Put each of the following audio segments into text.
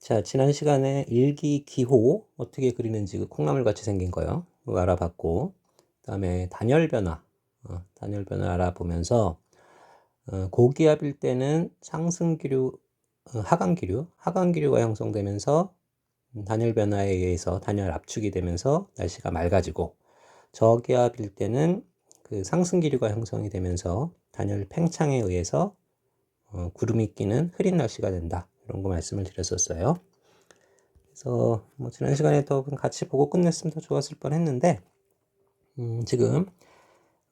자, 지난 시간에 일기기호 어떻게 그리는지 그 콩나물 같이 생긴 거요. 그거 알아봤고, 그 다음에 단열 변화, 단열 변화를 알아보면서, 고기압일 때는 상승기류, 하강기류가 형성되면서 단열 변화에 의해서 단열 압축이 되면서 날씨가 맑아지고, 저기압일 때는 그 상승기류가 형성이 되면서 단열 팽창에 의해서 구름이 끼는 흐린 날씨가 된다. 이런 거 말씀을 드렸었어요. 그래서 뭐 지난 시간에 더 같이 보고 끝냈으면 더 좋았을 뻔했는데 지금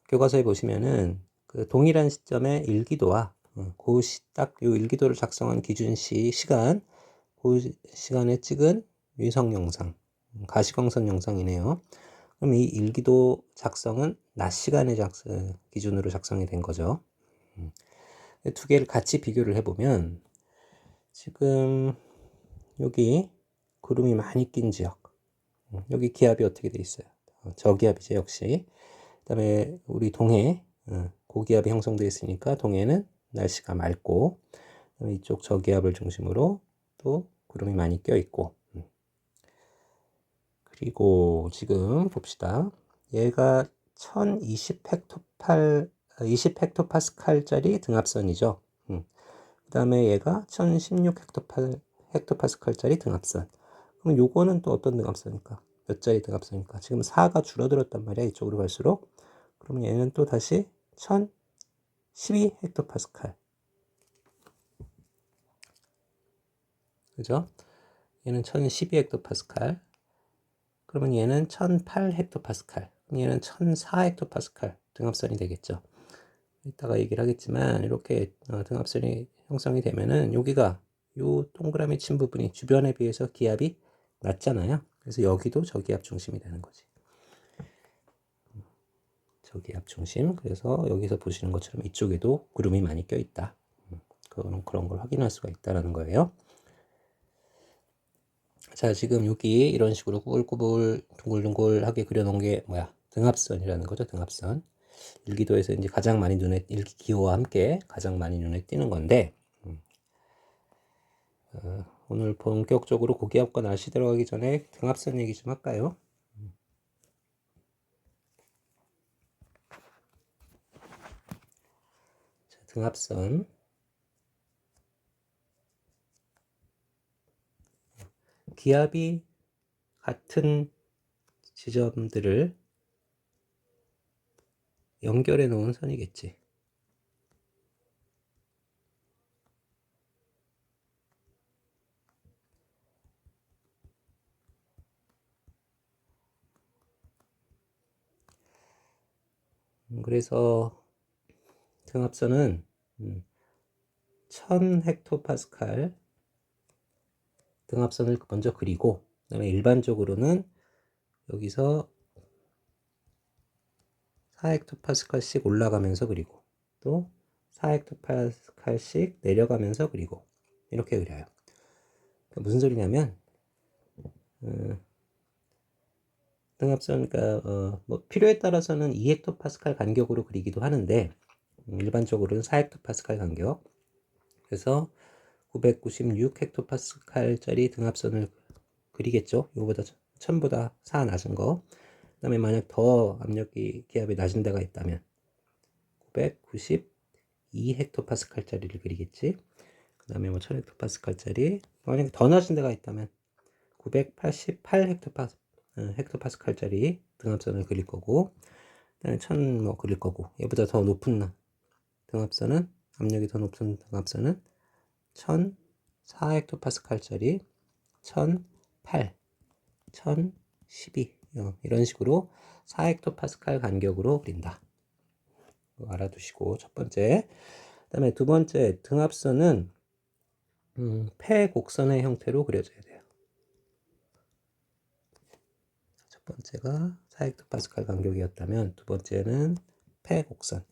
교과서에 보시면은 그 동일한 시점에 일기도와 딱요 일기도를 작성한 기준시 시간 그 시간에 찍은 위성 영상 가시광선 영상이네요. 그럼 이 일기도 작성은 낮 시간에 기준으로 작성이 된 거죠. 두 개를 같이 비교를 해보면 지금 여기 구름이 많이 낀 지역 여기 기압이 어떻게 돼 있어요? 저기압이죠 역시. 그 다음에 우리 동해 고기압이 형성되어 있으니까 동해는 날씨가 맑고 그다음에 이쪽 저기압을 중심으로 또 구름이 많이 껴 있고 그리고 지금 봅시다. 얘가 20 헥토파스칼짜리 등압선이죠. 그 다음에 얘가 1016 헥토파스칼짜리 등압선. 그럼 요거는 또 어떤 등압선일까? 몇 짜리 등압선일까? 지금 4가 줄어들었단 말이야. 이쪽으로 갈수록. 그러면 얘는 또 다시 1012 헥토파스칼. 그죠? 얘는 1012 헥토파스칼. 그러면 얘는 1008 헥토파스칼. 얘는 1004 헥토파스칼 등압선이 되겠죠. 이따가 얘기를 하겠지만 이렇게 등압선이 형성이 되면은 여기가 요 동그라미 친 부분이 주변에 비해서 기압이 낮잖아요. 그래서 여기도 저기압 중심이 되는 거지. 저기압 중심. 그래서 여기서 보시는 것처럼 이쪽에도 구름이 많이 껴 있다. 그런 걸 확인할 수가 있다라는 거예요. 자, 지금 여기 이런 식으로 꾸불꾸불 둥글둥글하게 그려놓은 게 뭐야? 등압선이라는 거죠. 등압선. 일기도에서 이제 가장 많이 일기기호와 함께 가장 많이 눈에 띄는 건데, 오늘 본격적으로 고기압과 날씨 들어가기 전에 등압선 얘기 좀 할까요? 자, 등압선. 기압이 같은 지점들을 연결해 놓은 선이겠지. 그래서 등압선은 1000 헥토파스칼 등압선을 먼저 그리고 그다음에 일반적으로는 여기서 4 헥토파스칼씩 올라가면서 그리고 또 4 헥토파스칼씩 내려가면서 그리고 이렇게 그려요. 그러니까 무슨 소리냐면 등압선 그러니까 뭐 필요에 따라서는 2 헥토파스칼 간격으로 그리기도 하는데 일반적으로는 4 헥토파스칼 간격. 그래서 996 헥토파스칼짜리 등압선을 그리겠죠. 이거보다 1000보다 4 낮은 거. 그 다음에 만약 더 압력이 기압이 낮은 데가 있다면 992 헥토파스칼짜리를 그리겠지. 그 다음에 뭐 1000 헥토파스칼짜리 만약 더 낮은 데가 있다면 988 헥토파스칼짜리 등압선을 그릴 거고 그다음에 1000 뭐 그릴 거고 얘보다 더 높은 등압선은 압력이 더 높은 등압선은 1004 헥토파스칼짜리 1008 1012 이런 식으로 4 헥토파스칼 간격으로 그린다. 알아두시고 첫 번째. 그다음에 두 번째 등압선은 패곡선의 형태로 그려져야 돼요. 첫 번째가 4 헥토파스칼 간격이었다면 두 번째는 패곡선.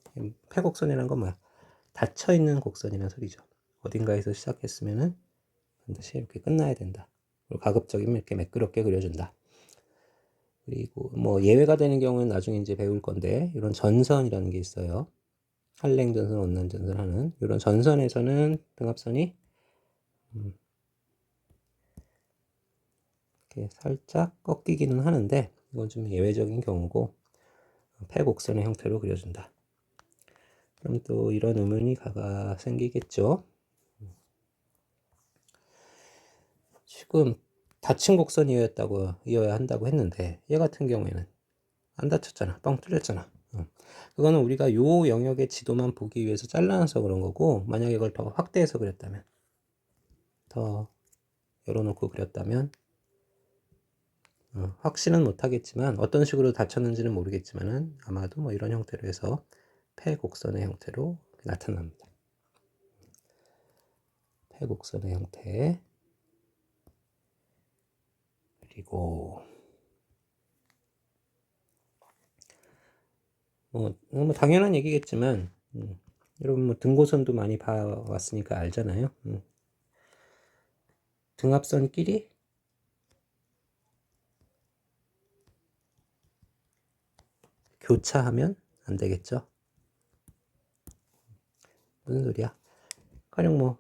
패곡선이란 건 뭐야? 닫혀 있는 곡선이라는 소리죠. 어딘가에서 시작했으면은 반드시 이렇게 끝나야 된다. 그리고 가급적이면 이렇게 매끄럽게 그려준다. 그리고 뭐 예외가 되는 경우는 나중에 이제 배울 건데 이런 전선이라는 게 있어요. 한랭전선, 원난전선 하는 이런 전선에서는 등압선이 이렇게 살짝 꺾이기는 하는데 이건 좀 예외적인 경우고 패곡선의 형태로 그려준다. 그럼 또 이런 의문이 생기겠죠. 지금 닫힌 곡선이어야 한다고 했는데 얘 같은 경우에는 안 닫혔잖아. 뻥 뚫렸잖아. 그거는 우리가 요 영역의 지도만 보기 위해서 잘라놔서 그런 거고, 만약에 이걸 더 확대해서 그렸다면, 더 열어놓고 그렸다면, 확신은 못하겠지만 어떤 식으로 닫혔는지는 모르겠지만은 아마도 뭐 이런 형태로 해서 패곡선의 형태로 나타납니다. 패곡선의 형태. 그리고 뭐 당연한 얘기겠지만 여러분 뭐 등고선도 많이 봐왔으니까 알잖아요. 등압선끼리 교차하면 안 되겠죠. 무슨 소리야? 가령 뭐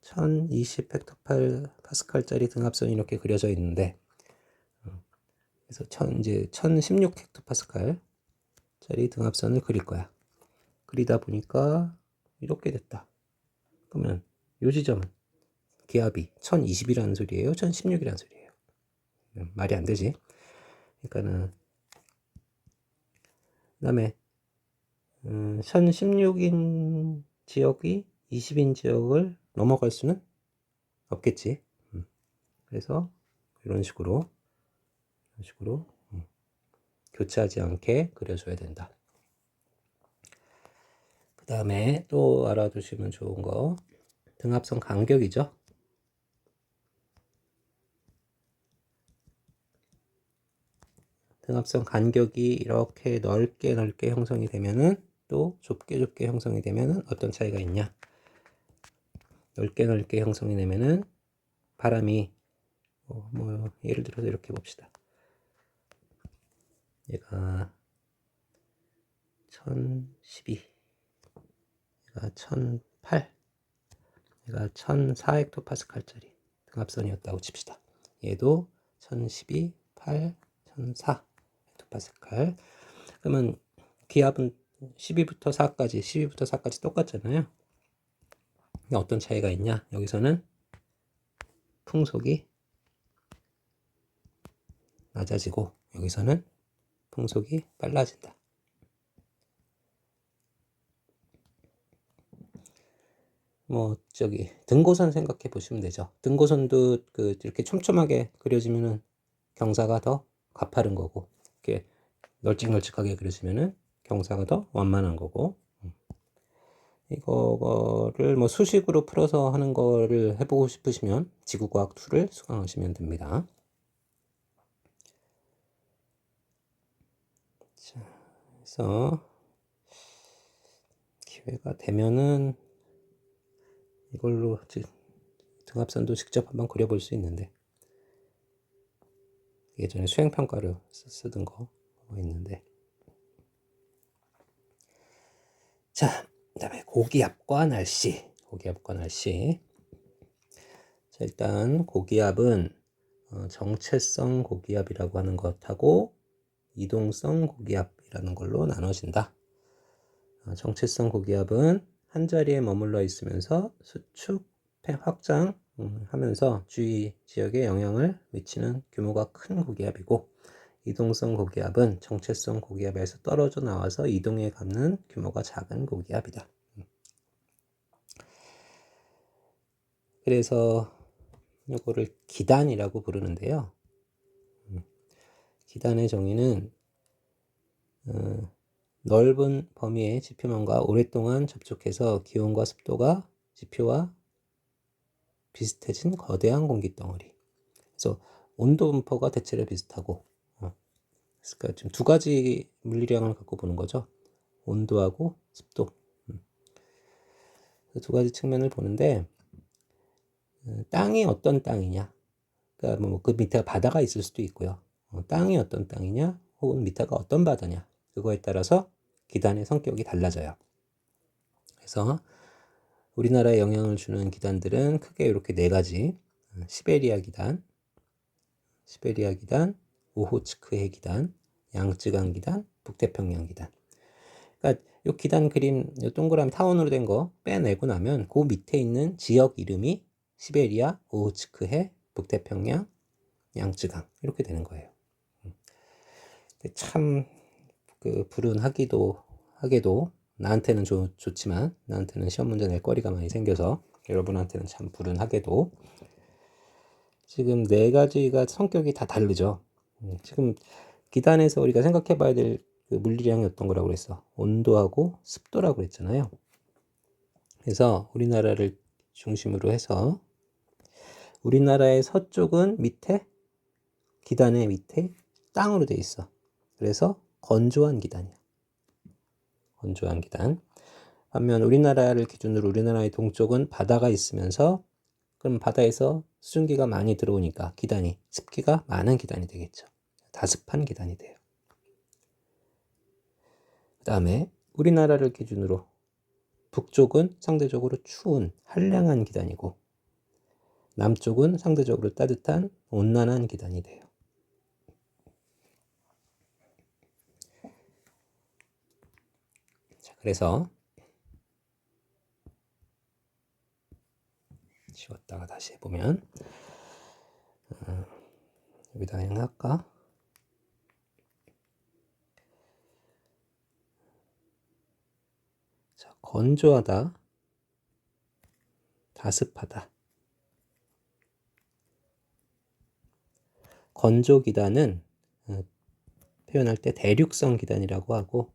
1020 헥토파스칼짜리 등압선이 이렇게 그려져 있는데, 그래서 이제 1016 헥토파스칼짜리 등압선을 그릴 거야. 그리다 보니까 이렇게 됐다. 그러면 요 지점은 기압이 1020이라는 소리예요? 1016이라는 소리예요? 말이 안 되지. 그러니까는 그 다음에 1016인 지역이 20인 지역을 넘어갈 수는 없겠지. 그래서 이런 식으로 교차하지 않게 그려줘야 된다. 그 다음에 또 알아두시면 좋은 거, 등압선 간격이죠. 등압선 간격이 이렇게 넓게 형성이 되면은, 또 좁게 형성이 되면은 어떤 차이가 있냐? 넓게 형성이 되면은 바람이 뭐 예를 들어서 이렇게 봅시다. 얘가 1012, 얘가 1008, 얘가 1004 헥토파스칼짜리 등압선이었다고 칩시다. 얘도 1012, 8, 1004 헥토파스칼. 그러면 기압은 12부터 4까지 똑같잖아요. 어떤 차이가 있냐? 여기서는 풍속이 낮아지고 여기서는 풍속이 빨라진다. 뭐 등고선 생각해 보시면 되죠. 등고선도 이렇게 촘촘하게 그려지면은 경사가 더 가파른 거고, 이렇게 널찍널찍하게 그려지면은 경사가 더 완만한 거고, 이거를 뭐 수식으로 풀어서 하는 거를 해보고 싶으시면 지구과학 2를 수강하시면 됩니다. 자, 그래서 기회가 되면은 이걸로 등압선도 직접 한번 그려볼 수 있는데, 예전에 수행평가를 쓰던 거 있는데. 자, 그 다음에 고기압과 날씨. 자, 일단 고기압은 정체성 고기압이라고 하는 것하고 이동성 고기압이라는 걸로 나눠진다. 정체성 고기압은 한 자리에 머물러 있으면서 수축, 확장 하면서 주위 지역에 영향을 미치는 규모가 큰 고기압이고, 이동성 고기압은 정체성 고기압에서 떨어져 나와서 이동해 가는 규모가 작은 고기압이다. 그래서 이거를 기단이라고 부르는데요. 기단의 정의는 넓은 범위의 지표면과 오랫동안 접촉해서 기온과 습도가 지표와 비슷해진 거대한 공기덩어리. 그래서 온도 분포가 대체로 비슷하고, 그러니까 지금 두 가지 물리량을 갖고 보는 거죠. 온도하고 습도. 두 가지 측면을 보는데, 땅이 어떤 땅이냐. 그러니까 뭐 그 밑에 바다가 있을 수도 있고요. 땅이 어떤 땅이냐, 혹은 밑에가 어떤 바다냐. 그거에 따라서 기단의 성격이 달라져요. 그래서 우리나라에 영향을 주는 기단들은 크게 이렇게 4가지. 시베리아 기단, 시베리아 기단, 오호츠크 해기단, 양쯔강 기단, 북태평양 기단. 그러니까 요 기단 그림, 요 동그라미 타원으로 된 거 빼내고 나면 그 밑에 있는 지역 이름이 시베리아, 오호츠크 해, 북태평양, 양쯔강 이렇게 되는 거예요. 참 그 불운하게도 나한테는 좋지만 나한테는 시험 문제 낼 거리가 많이 생겨서 여러분한테는 참 불운하게도 지금 네 가지가 성격이 다 다르죠. 지금 기단에서 우리가 생각해 봐야 될 그 물리량이 어떤 거라고 그랬어? 온도하고 습도라고 그랬잖아요. 그래서 우리나라를 중심으로 해서 우리나라의 서쪽은 밑에 기단의 밑에 땅으로 돼 있어. 그래서 건조한 기단이야. 건조한 기단. 반면 우리나라를 기준으로 우리나라의 동쪽은 바다가 있으면서 그럼 바다에서 수증기가 많이 들어오니까 기단이 습기가 많은 기단이 되겠죠. 다습한 기단이 돼요. 그 다음에 우리나라를 기준으로 북쪽은 상대적으로 추운 한량한 기단이고 남쪽은 상대적으로 따뜻한 온난한 기단이 돼요. 자, 그래서 지웠다가 다시 해보면 여기다 그냥 할까? 자, 건조하다, 다습하다. 건조 기단은 표현할 때 대륙성 기단이라고 하고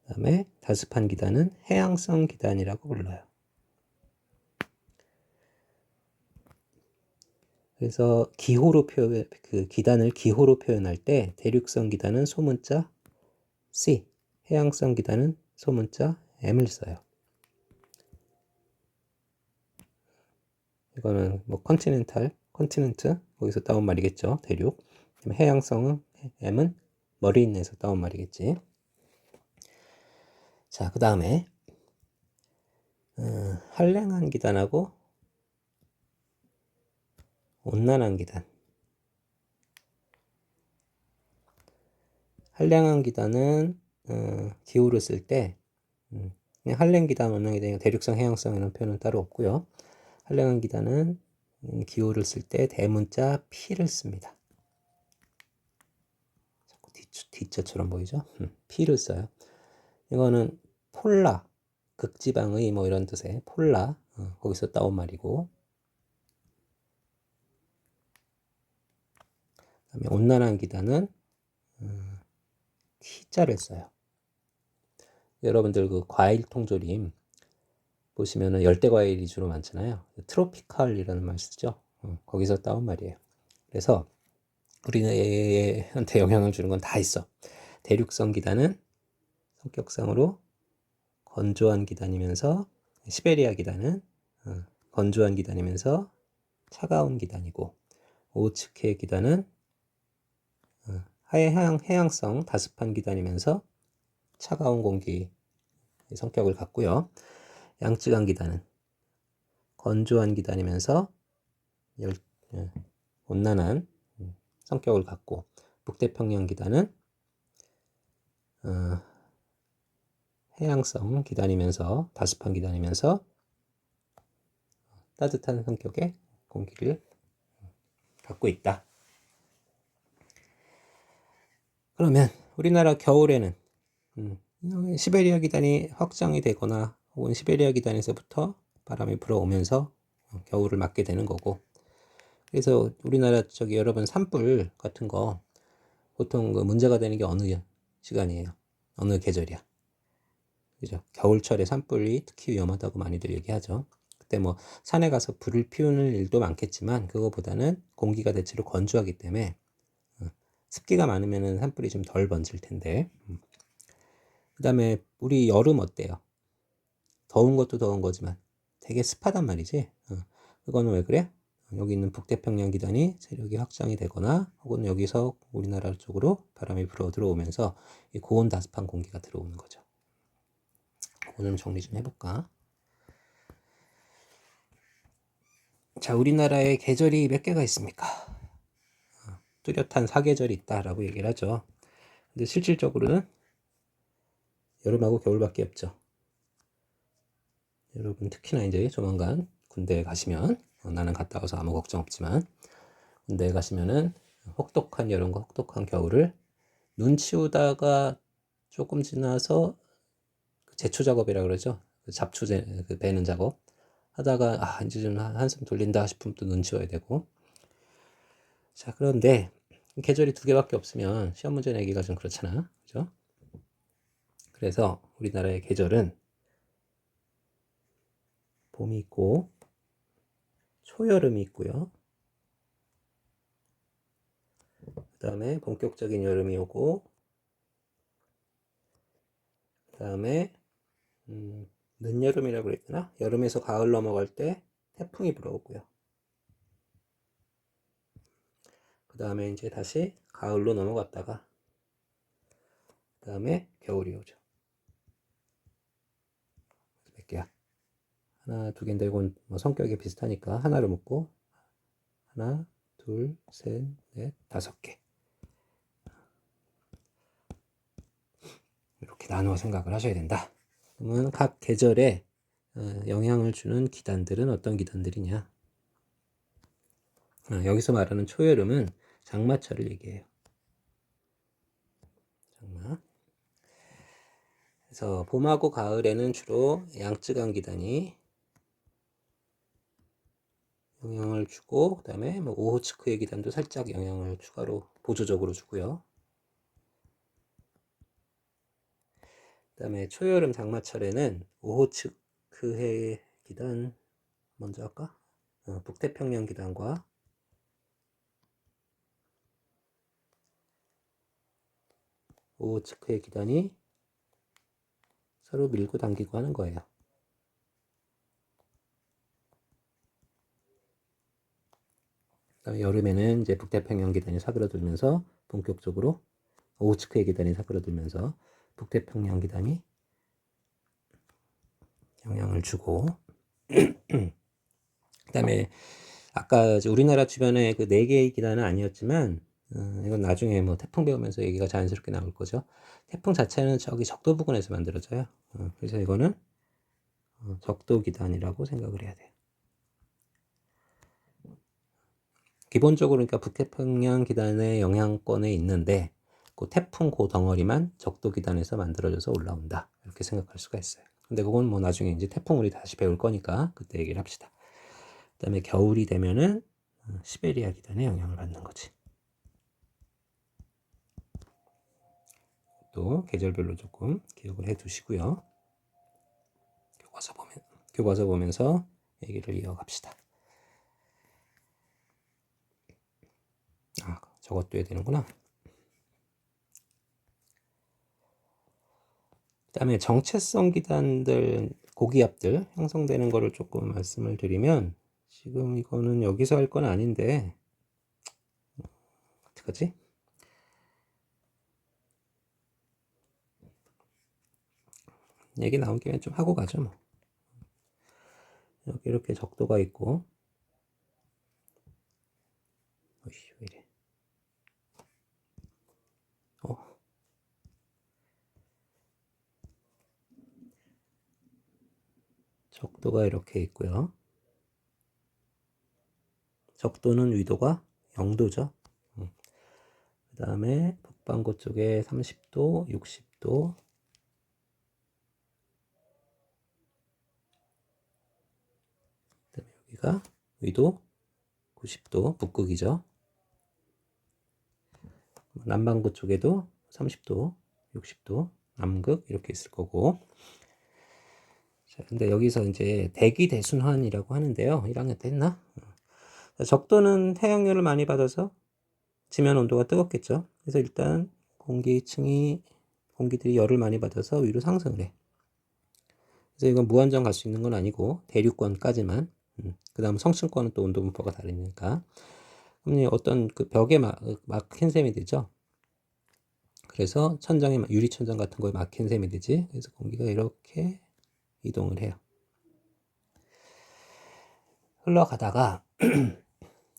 그다음에 다습한 기단은 해양성 기단이라고 불러요. 그래서 기호로 그 기단을 기호로 표현할 때 대륙성 기단은 소문자 C, 해양성 기단은 소문자 M을 써요. 이거는 뭐 컨티넨트 거기서 따온 말이겠죠. 대륙. 해양성은 M은 머리인에서 따온 말이겠지. 자, 그 다음에 한량한 기단하고 온난한 기단. 한량한 기단은 기호를 쓸 때 그냥 한량 기단, 온난 기단, 대륙성, 해양성 이런 표현은 따로 없고요. 한량한 기단은 기호를 쓸 때 대문자 P를 씁니다. 자꾸 D자처럼 보이죠? P를 써요. 이거는 폴라, 극지방의 뭐 이런 뜻의 폴라, 거기서 따온 말이고 그다음에 온난한 기단은 T자를 써요. 여러분들 그 과일 통조림 보시면은 열대 과일이 주로 많잖아요. 트로피칼이라는 말 쓰죠. 거기서 따온 말이에요. 그래서 우리한테 영향을 주는 건 다 있어. 대륙성 기단은 성격상으로 건조한 기단이면서 시베리아 기단은 건조한 기단이면서 차가운 기단이고 오츠케 기단은 해양성 다습한 기단이면서 차가운 공기 성격을 갖고요. 양쯔강 기단은 건조한 기단이면서 온난한 성격을 갖고 북태평양 기단은 해양성 기단이면서 다습한 기단이면서 따뜻한 성격의 공기를 갖고 있다. 그러면 우리나라 겨울에는 시베리아 기단이 확장이 되거나 혹은 시베리아 기단에서부터 바람이 불어오면서 겨울을 맞게 되는 거고 그래서 우리나라 여러분 산불 같은 거 보통 그 문제가 되는 게 어느 시간이에요? 어느 계절이야? 그죠? 겨울철에 산불이 특히 위험하다고 많이들 얘기하죠. 그때 뭐 산에 가서 불을 피우는 일도 많겠지만 그거보다는 공기가 대체로 건조하기 때문에 습기가 많으면 산불이 좀 덜 번질 텐데 그 다음에 우리 여름 어때요? 더운 것도 더운 거지만 되게 습하단 말이지. 그거는 왜 그래? 여기 있는 북태평양 기단이 세력이 확장이 되거나 혹은 여기서 우리나라 쪽으로 바람이 불어 들어오면서 이 고온 다습한 공기가 들어오는 거죠. 오늘 정리 좀 해볼까? 자, 우리나라에 계절이 몇 개가 있습니까? 뚜렷한 사계절이 있다라고 얘기를 하죠. 근데 실질적으로는 여름하고 겨울밖에 없죠. 여러분 특히나 이제 조만간 군대에 가시면 나는 갔다 와서 아무 걱정 없지만 군대에 가시면은 혹독한 여름과 혹독한 겨울을 눈 치우다가 조금 지나서 제초 작업이라 그러죠. 잡초 베는 작업 하다가 이제 좀 한숨 돌린다 싶으면 또 눈 치워야 되고. 자, 그런데 계절이 두 개밖에 없으면 시험 문제 내기가 좀 그렇잖아. 그죠? 그래서 우리나라의 계절은 봄이 있고 초여름이 있고요. 그 다음에 본격적인 여름이 오고 그 다음에 늦여름이라고 그래야 되나? 여름에서 가을 넘어갈 때 태풍이 불어오고요. 그 다음에 이제 다시 가을로 넘어갔다가 그 다음에 겨울이 오죠. 몇 개야? 하나, 두 개인데 이건 뭐 성격이 비슷하니까 하나를 묶고 하나, 둘, 셋, 넷, 5개. 이렇게 나누어 생각을 하셔야 된다. 그러면 각 계절에 영향을 주는 기단들은 어떤 기단들이냐? 여기서 말하는 초여름은 장마철을 얘기해요. 장마. 그래서 봄하고 가을에는 주로 양쯔강 기단이 영향을 주고, 그 다음에 뭐 오호츠크의 기단도 살짝 영향을 추가로 보조적으로 주고요. 그 다음에 초여름 장마철에는 오호츠크해 기단 먼저 할까? 북태평양 기단과 오호츠크해 기단이 서로 밀고 당기고 하는 거예요. 그다음에 여름에는 이제 북태평양 기단이 사그라들면서 본격적으로 오호츠크해 기단이 사그라들면서 북태평양 기단이 영향을 주고 그다음에 아까 우리나라 주변에 그 4개의 기단은 아니었지만 이건 나중에 뭐 태풍 배우면서 얘기가 자연스럽게 나올 거죠. 태풍 자체는 저기 적도 부근에서 만들어져요. 그래서 이거는 적도 기단이라고 생각을 해야 돼요. 기본적으로 그러니까 북태평양 기단의 영향권에 있는데 그 태풍 그 덩어리만 적도 기단에서 만들어져서 올라온다. 이렇게 생각할 수가 있어요. 근데 그건 뭐 나중에 이제 태풍 우리 다시 배울 거니까 그때 얘기를 합시다. 그다음에 겨울이 되면은 시베리아 기단의 영향을 받는 거지. 또 계절별로 조금 기억을 해 두시고요. 교과서 보면서 얘기를 이어갑시다. 저것도 해야 되는구나. 그 다음에 정체성 기단들, 고기압들 형성되는 거를 조금 말씀을 드리면 지금 이거는 여기서 할 건 아닌데 어떡하지? 얘기 나온 김에 좀 하고 가죠 뭐. 여기 이렇게 적도가 있고 어이, 왜 이래? 적도가 이렇게 있고요. 적도는 위도가 0도죠. 그 다음에 북반구 쪽에 30도, 60도, 그 다음에 여기가 위도 90도, 북극이죠. 남반구 쪽에도 30도, 60도, 남극 이렇게 있을 거고. 자, 근데 여기서 이제 대기대순환이라고 하는데요. 1학년 때 했나? 적도는 태양열을 많이 받아서 지면 온도가 뜨겁겠죠. 그래서 일단 공기들이 열을 많이 받아서 위로 상승을 해. 그래서 이건 무한정 갈 수 있는 건 아니고 대륙권까지만. 그 다음 성층권은 또 온도 분포가 다르니까. 그럼 어떤 그 벽에 막힌 셈이 되죠. 그래서 천장에 유리천장 같은 거에 막힌 셈이 되지. 그래서 공기가 이렇게 이동을 해요. 흘러가다가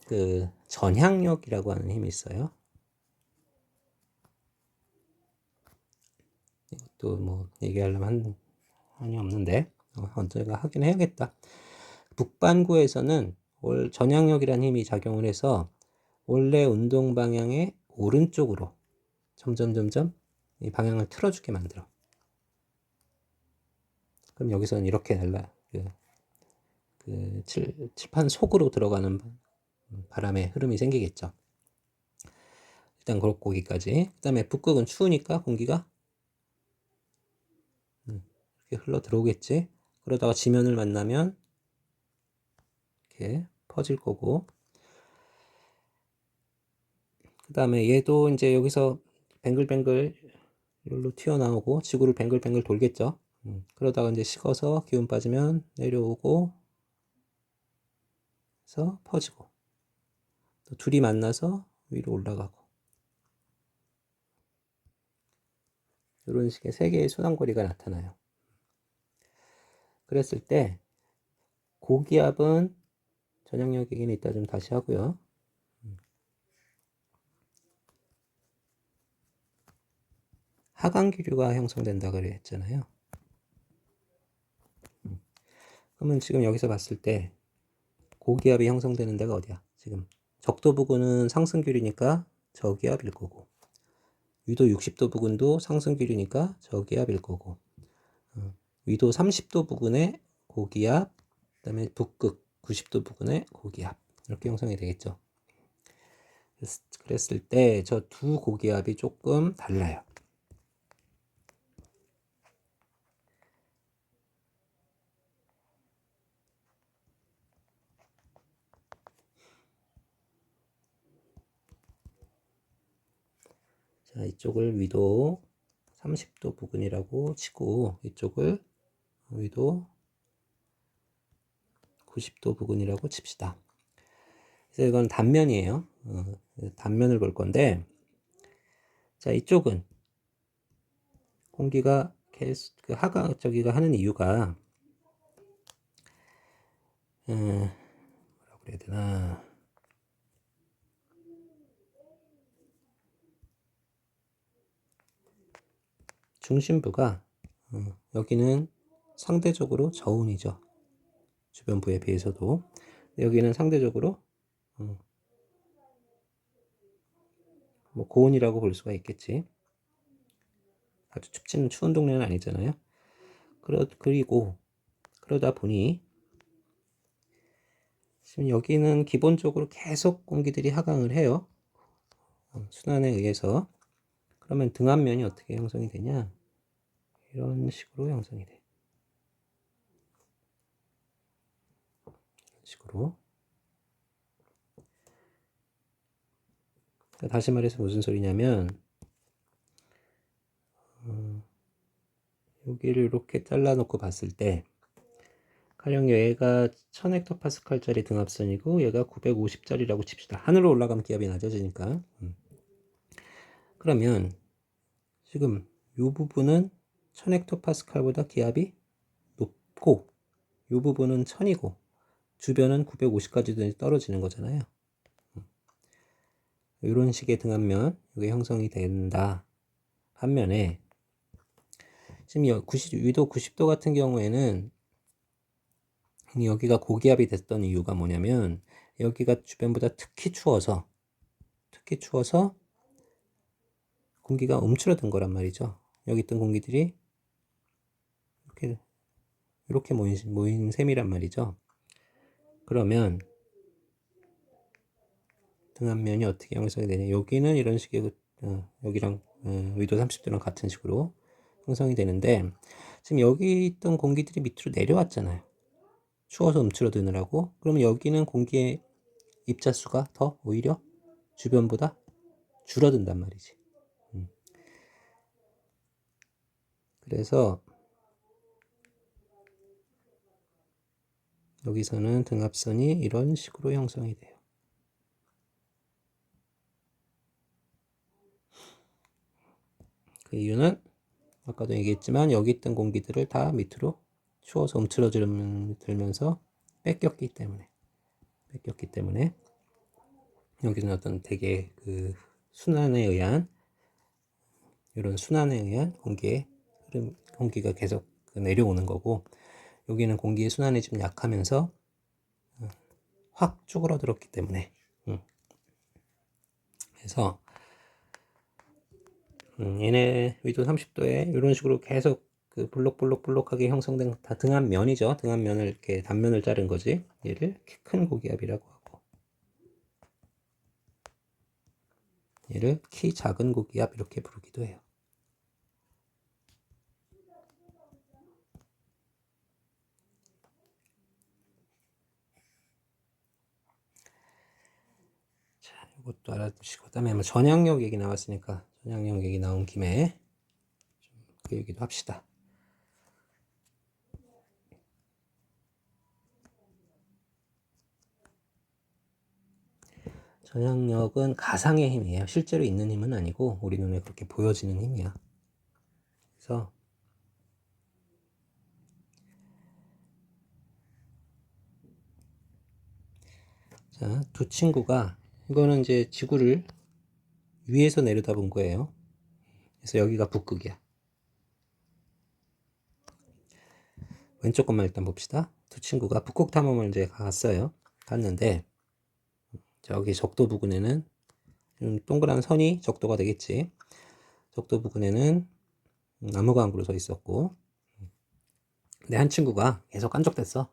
그 전향력이라고 하는 힘이 있어요. 이것도 뭐 얘기하려면 한이 없는데 언젠가 하긴 해야겠다. 북반구에서는 전향력이라는 힘이 작용을 해서 원래 운동 방향의 오른쪽으로 점점 이 방향을 틀어주게 만들어. 그럼 여기서는 이렇게 칠판 속으로 들어가는 바람의 흐름이 생기겠죠. 일단 그렇고 거기까지. 그 다음에 북극은 추우니까 공기가 이렇게 흘러 들어오겠지. 그러다가 지면을 만나면 이렇게 퍼질 거고. 그 다음에 얘도 이제 여기서 뱅글뱅글 여기로 튀어나오고 지구를 뱅글뱅글 돌겠죠. 그러다가 이제 식어서 기운 빠지면 내려오고 해서 퍼지고 또 둘이 만나서 위로 올라가고 이런 식의 세 개의 순환고리가 나타나요. 그랬을 때 고기압은 전향력 얘기는 이따 좀 다시 하고요. 하강기류가 형성된다 그랬잖아요. 그러면 지금 여기서 봤을 때 고기압이 형성되는 데가 어디야? 지금 적도 부근은 상승기류니까 저기압일 거고 위도 60도 부근도 상승기류니까 저기압일 거고 위도 30도 부근에 고기압, 그 다음에 북극 90도 부근에 고기압 이렇게 형성이 되겠죠. 그랬을 때 저 두 고기압이 조금 달라요. 자, 이쪽을 위도 30도 부근이라고 치고 이쪽을 위도 90도 부근이라고 칩시다. 그래서 이건 단면이에요. 단면을 볼 건데 자, 이쪽은 공기가 계속 저기가 하는 이유가 뭐라고 그래야 되나 중심부가 여기는 상대적으로 저온이죠. 주변부에 비해서도 여기는 상대적으로 뭐 고온이라고 볼 수가 있겠지. 아주 춥지는 추운 동네는 아니잖아요. 그리고 그러다 보니 지금 여기는 기본적으로 계속 공기들이 하강을 해요. 순환에 의해서. 그러면 등압면이 어떻게 형성이 되냐? 이런 식으로 형성이 돼. 이런 식으로. 다시 말해서 무슨 소리냐면 여기를 이렇게 잘라놓고 봤을 때 가령 얘가 1000헥토파스칼짜리 등압선이고 얘가 950짜리라고 칩시다. 하늘로 올라가면 기압이 낮아지니까. 그러면 지금 이 부분은 1000헥토파스칼보다 기압이 높고 이 부분은 1000이고 주변은 950까지 떨어지는 거잖아요. 이런 식의 등압면 이게 형성이 된다. 반면에 지금 위도 90도 같은 경우에는 여기가 고기압이 됐던 이유가 뭐냐면 여기가 주변보다 특히 추워서 공기가 움츠러든 거란 말이죠. 여기 있던 공기들이 이렇게 모인 셈이란 말이죠. 그러면 등압면이 어떻게 형성이 되냐? 여기는 이런 식의 여기랑 위도 30도랑 같은 식으로 형성이 되는데 지금 여기 있던 공기들이 밑으로 내려왔잖아요. 추워서 움츠러드느라고. 그러면 여기는 공기의 입자수가 더 오히려 주변보다 줄어든단 말이지. 그래서 여기서는 등압선이 이런 식으로 형성이 돼요. 그 이유는 아까도 얘기했지만 여기 있던 공기들을 다 밑으로 추워서 움츠러들면서 뺏겼기 때문에. 뺏겼기 때문에 여기는 어떤 되게 그 순환에 의한 이런 순환에 의한 공기의 흐름, 공기가 계속 내려오는 거고, 여기는 공기의 순환이 좀 약하면서 확 쭈그러들었기 때문에 그래서 얘네 위도 30도에 이런 식으로 계속 그 볼록하게 형성된 다 등압면이죠. 등압면을 이렇게 단면을 자른 거지. 얘를 키 큰 고기압이라고 하고, 얘를 키 작은 고기압 이렇게 부르기도 해요. 자, 이것도 알아두시고, 그다음에 뭐 전향력 얘기 나왔으니까 전향력 얘기 나온 김에 그 얘기도 합시다. 전향력은 가상의 힘이에요. 실제로 있는 힘은 아니고 우리 눈에 그렇게 보여지는 힘이야. 그래서 자, 두 친구가, 이거는 이제 지구를 위에서 내려다본 거예요. 그래서 여기가 북극이야. 왼쪽 것만 일단 봅시다. 두 친구가 북극 탐험을 이제 갔어요. 갔는데 저기 적도 부근에는 동그란 선이 적도가 되겠지. 적도 부근에는 나무가 한 그루 서 있었고, 근데 한 친구가 계속 깐족됐어.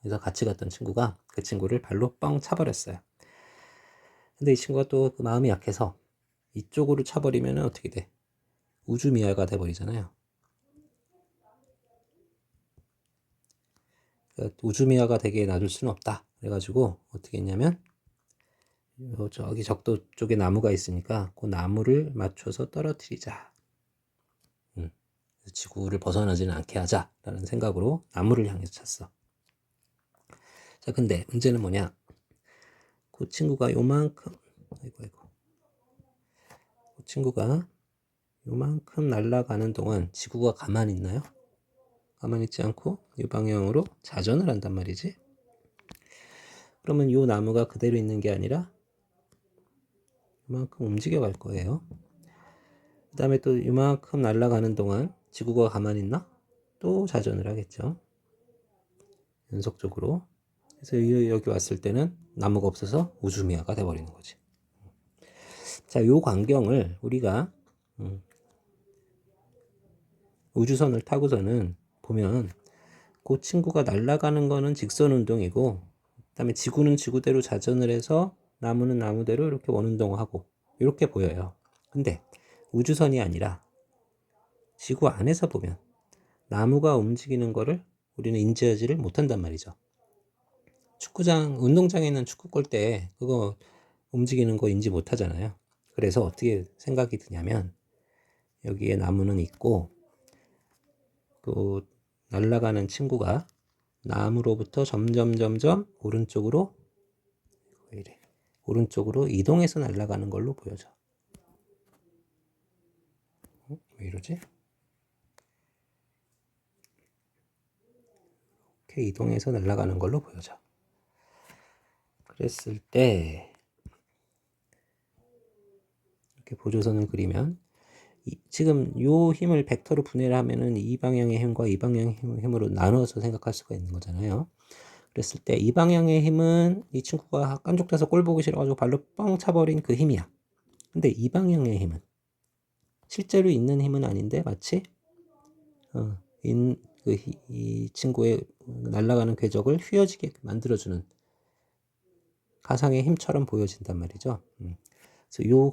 그래서 같이 갔던 친구가 그 친구를 발로 뻥 차버렸어요. 근데 이 친구가 또 그 마음이 약해서 이쪽으로 차버리면 어떻게 돼? 우주미아가 돼버리잖아요. 그러니까 우주미아가 되게 놔둘 수는 없다. 그래가지고 어떻게 했냐면 저기 적도 쪽에 나무가 있으니까 그 나무를 맞춰서 떨어뜨리자. 지구를 벗어나지는 않게 하자라는 생각으로 나무를 향해서 찼어. 자, 근데 문제는 뭐냐? 그 친구가 요만큼, 그 친구가 요만큼 날아가는 동안 지구가 가만히 있나요? 가만히 있지 않고 이 방향으로 자전을 한단 말이지. 그러면 이 나무가 그대로 있는 게 아니라 이만큼 움직여 갈 거예요. 그 다음에 또 이만큼 날아가는 동안 지구가 가만히 있나? 또 자전을 하겠죠. 연속적으로. 그래서 여기 왔을 때는 나무가 없어서 우주미아가 돼버리는 거지. 자, 요 광경을 우리가 우주선을 타고서는 보면 그 친구가 날아가는 거는 직선 운동이고, 그다음에 지구는 지구대로 자전을 해서 나무는 나무대로 이렇게 원운동하고 이렇게 보여요. 근데 우주선이 아니라 지구 안에서 보면 나무가 움직이는 거를 우리는 인지하지를 못한단 말이죠. 축구장, 운동장에 있는 축구 골 때 그거 움직이는 거 인지 못하잖아요. 그래서 어떻게 생각이 드냐면 여기에 나무는 있고 그 날아가는 친구가 나무로부터 점점 오른쪽으로 오른쪽으로 이동해서 날아가는 걸로 보여져. 왜 이러지? 이렇게 이동해서 날아가는 걸로 보여져. 그랬을 때 이렇게 보조선을 그리면 지금 요 힘을 벡터로 분해를 하면은 이 방향의 힘과 이 방향의 힘으로 나눠서 생각할 수가 있는 거잖아요. 그랬을 때 이 방향의 힘은 이 친구가 깐족돼서 꼴 보기 싫어가지고 발로 뻥 차버린 그 힘이야. 근데 이 방향의 힘은 실제로 있는 힘은 아닌데 마치 이 친구의 날아가는 궤적을 휘어지게 만들어주는 가상의 힘처럼 보여진단 말이죠. 그래서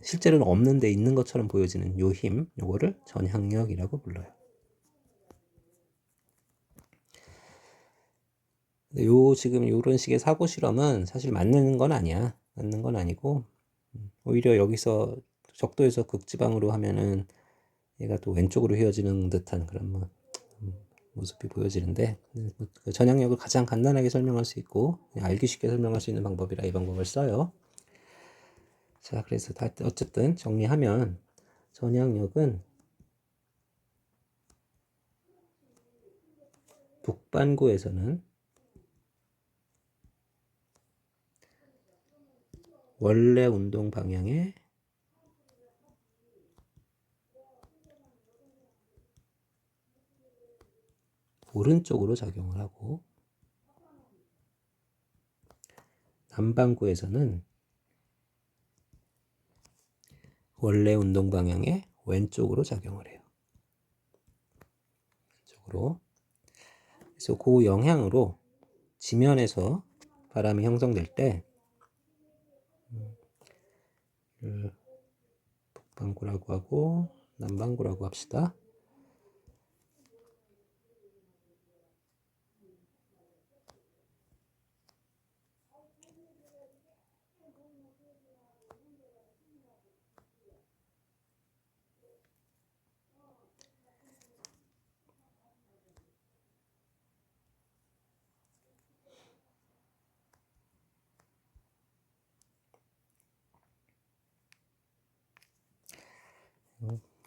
실제로는 없는데 있는 것처럼 보여지는 요 힘, 요거를 전향력이라고 불러요. 지금 요런 식의 사고 실험은 사실 맞는 건 아니야. 맞는 건 아니고, 오히려 여기서 적도에서 극지방으로 하면은 얘가 또 왼쪽으로 휘어지는 듯한 그런 모습이 보여지는데, 그 전향력을 가장 간단하게 설명할 수 있고 알기 쉽게 설명할 수 있는 방법이라 이 방법을 써요. 자, 그래서 어쨌든 정리하면 전향력은 북반구에서는 원래 운동 방향의 오른쪽으로 작용을 하고, 남반구에서는 원래 운동 방향의 왼쪽으로 작용을 해요. 왼쪽으로. 그래서 그 영향으로 지면에서 바람이 형성될 때 북반구라고 하고 남반구라고 합시다.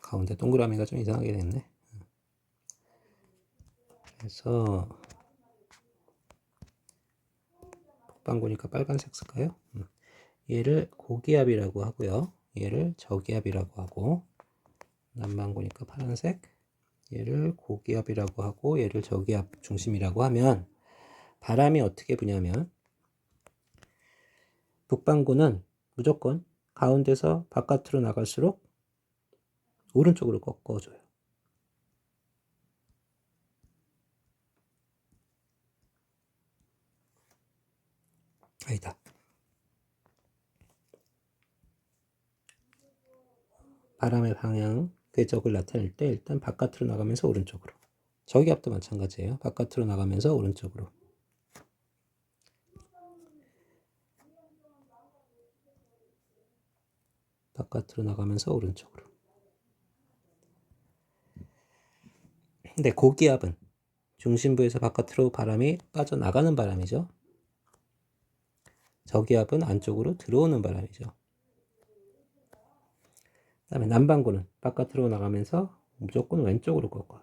가운데 동그라미가 좀 이상하게 됐네. 그래서 북반구니까 빨간색 쓸까요? 얘를 고기압이라고 하고요. 얘를 저기압이라고 하고, 남반구니까 파란색, 얘를 고기압이라고 하고 얘를 저기압 중심이라고 하면 바람이 어떻게 부냐면, 북반구는 무조건 가운데서 바깥으로 나갈수록 오른쪽으로 꺾어줘요. 아니다. 바람의 방향, 궤적을 나타낼 때 일단 바깥으로 나가면서 오른쪽으로. 저기압도 마찬가지예요. 바깥으로 나가면서 오른쪽으로. 바깥으로 나가면서 오른쪽으로. 근데 고기압은 중심부에서 바깥으로 바람이 빠져나가는 바람이죠. 저기압은 안쪽으로 들어오는 바람이죠. 그 다음에 남반구는 바깥으로 나가면서 무조건 왼쪽으로 꺾어요.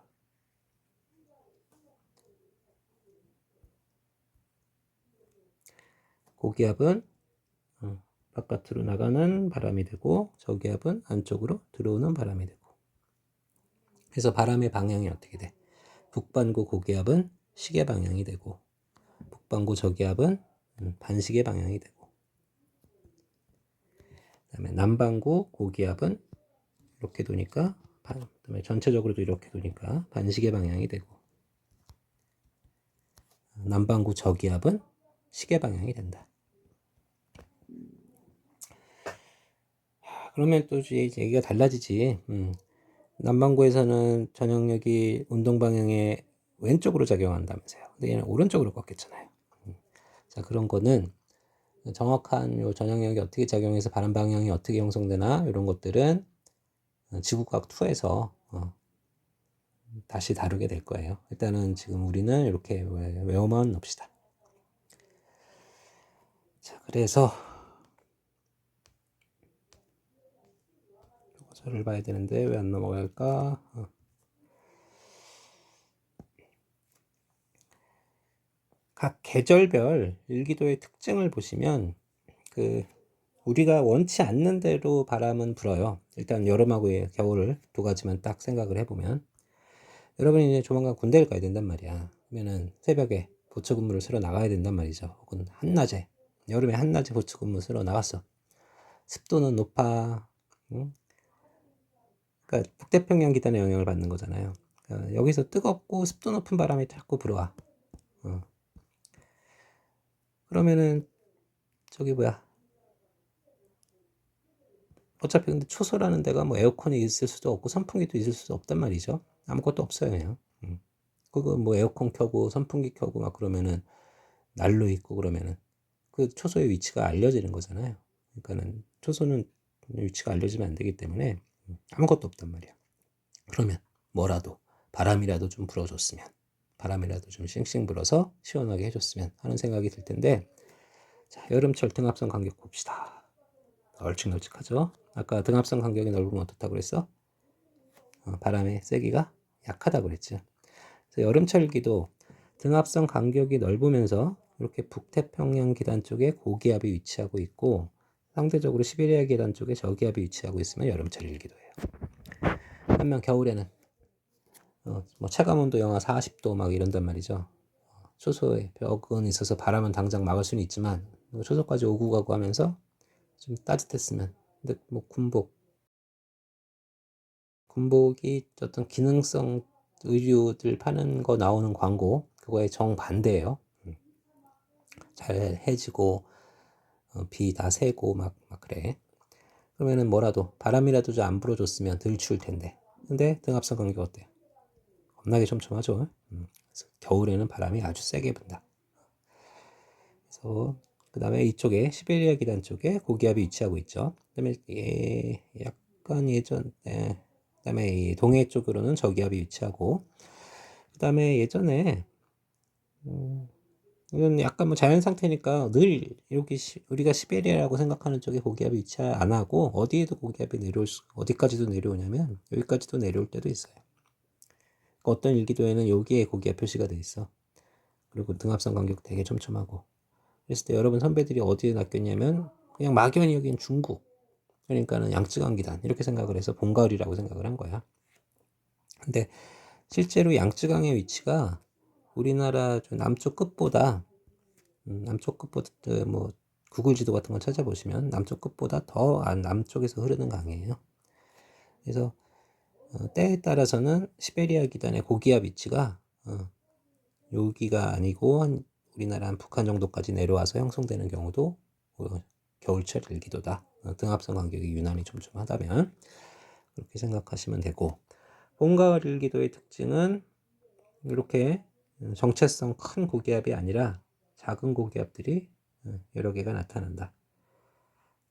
고기압은 바깥으로 나가는 바람이 되고, 저기압은 안쪽으로 들어오는 바람이 되고. 그래서 바람의 방향이 어떻게 돼? 북반구 고기압은 시계 방향이 되고, 북반구 저기압은 반시계 방향이 되고, 그다음에 남반구 고기압은 이렇게 도니까 그다음에 전체적으로도 이렇게 도니까 반시계 방향이 되고, 남반구 저기압은 시계 방향이 된다. 그러면 또 이제 얘기가 달라지지. 남반구에서는 전형력이 운동 방향의 왼쪽으로 작용한다면서요. 근데 얘는 오른쪽으로 꺾였잖아요. 자, 그런 거는 정확한 요 전형력이 어떻게 작용해서 바람 방향이 어떻게 형성되나 이런 것들은 지구과학 2에서 다시 다루게 될 거예요. 일단은 지금 우리는 이렇게 외워만 놉시다. 자, 그래서 저를 봐야 되는데 왜 안 넘어갈까? 각 계절별 일기도의 특징을 보시면 우리가 원치 않는 대로 바람은 불어요. 일단 여름하고 겨울을 두 가지만 딱 생각을 해보면, 여러분이 이제 조만간 군대를 가야 된단 말이야. 그러면은 새벽에 보초근무를 쓰러 나가야 된단 말이죠. 혹은 한낮에, 여름에 한낮에 보초근무 쓰러 나갔어. 습도는 높아. 응? 그러니까 북태평양 기단의 영향을 받는 거잖아요. 그러니까 여기서 뜨겁고 습도 높은 바람이 자꾸 불어와. 그러면은 저기 뭐야, 어차피 근데 초소라는 데가 뭐 에어컨이 있을 수도 없고 선풍기도 있을 수도 없단 말이죠. 아무것도 없어요, 그냥. 그거 뭐 에어컨 켜고 선풍기 켜고 막 그러면은 난로 있고 그러면은 그 초소의 위치가 알려지는 거잖아요. 그러니까는 초소는 위치가 알려지면 안 되기 때문에 아무것도 없단 말이야. 그러면 뭐라도 바람이라도 좀 불어줬으면, 바람이라도 좀 싱싱 불어서 시원하게 해줬으면 하는 생각이 들 텐데, 자, 여름철 등압선 간격 봅시다. 널찍널찍하죠? 아까 등압선 간격이 넓으면 어떻다고 그랬어? 바람의 세기가 약하다고 그랬죠. 그래서 여름철기도 등압선 간격이 넓으면서 이렇게 북태평양 기단 쪽에 고기압이 위치하고 있고, 상대적으로 시베리아 계단 쪽에 저기압이 위치하고 있으면 여름철 일기도예요. 반면 겨울에는 뭐 체감온도 영하 40도 막 이런단 말이죠. 초소에 벽은 있어서 바람은 당장 막을 수는 있지만 초소까지 오고 가고 하면서 좀 따뜻했으면. 근데 뭐 군복이 어떤 기능성 의류들 파는 거 나오는 광고 그거에 정반대예요. 잘 해지고 비 다 새고 막 그래. 그러면은 뭐라도 바람이라도 좀 안 불어줬으면 덜 추울 텐데. 근데 등압선 간격 어때요? 겁나게 촘촘하죠. 그래서 겨울에는 바람이 아주 세게 분다. 그래서 그 다음에 이쪽에 시베리아 기단 쪽에 고기압이 위치하고 있죠. 그다음에 약간 그다음에 이 동해 쪽으로는 저기압이 위치하고, 그다음에 예전에 이건 약간 뭐 자연 상태니까 늘 여기 우리가 시베리아라고 생각하는 쪽에 고기압이 위치 안 하고 어디에도 고기압이 어디까지도 내려오냐면 여기까지도 내려올 때도 있어요. 그러니까 어떤 일기도에는 여기에 고기압 표시가 돼 있어. 그리고 등압선 간격 되게 촘촘하고. 그랬을 때 여러분 선배들이 어디에 낚였냐면 그냥 막연히 여긴 중국, 그러니까는 양쯔강기단 이렇게 생각을 해서 봉가을이라고 생각을 한 거야. 근데 실제로 양쯔강의 위치가 우리나라 남쪽 끝보다 뭐 구글 지도 같은 거 찾아보시면 남쪽 끝보다 더 남쪽에서 흐르는 강이에요. 그래서 때에 따라서는 시베리아 기단의 고기압 위치가 여기가 아니고 우리나라 한 북한 정도까지 내려와서 형성되는 경우도 겨울철 일기도다. 등압선 간격이 유난히 촘촘하다면 그렇게 생각하시면 되고, 봄, 가을 일기도의 특징은 이렇게 정체성 큰 고기압이 아니라 작은 고기압들이 여러 개가 나타난다.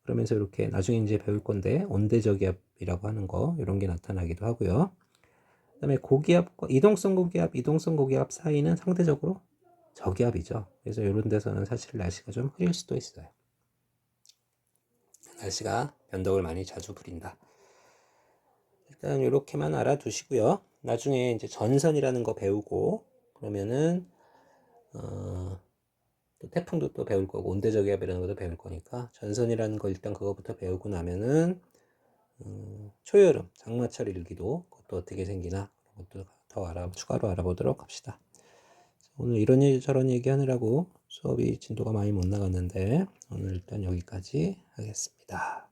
그러면서 이렇게 나중에 이제 배울 건데 온대저기압이라고 하는 거 이런 게 나타나기도 하고요. 그다음에 고기압과 이동성 고기압 사이는 상대적으로 저기압이죠. 그래서 이런 데서는 사실 날씨가 좀 흐릴 수도 있어요. 날씨가 변덕을 많이 자주 부린다. 일단 이렇게만 알아두시고요. 나중에 이제 전선이라는 거 배우고 그러면은 또 태풍도 또 배울 거고 온대저기압이라는 것도 배울 거니까 전선이라는 거 일단 그거부터 배우고 나면은 초여름 장마철 일기도 그것도 어떻게 생기나 그것도 더 추가로 알아보도록 합시다. 오늘 이런 얘기 저런 얘기 하느라고 수업이 진도가 많이 못 나갔는데 오늘 일단 여기까지 하겠습니다.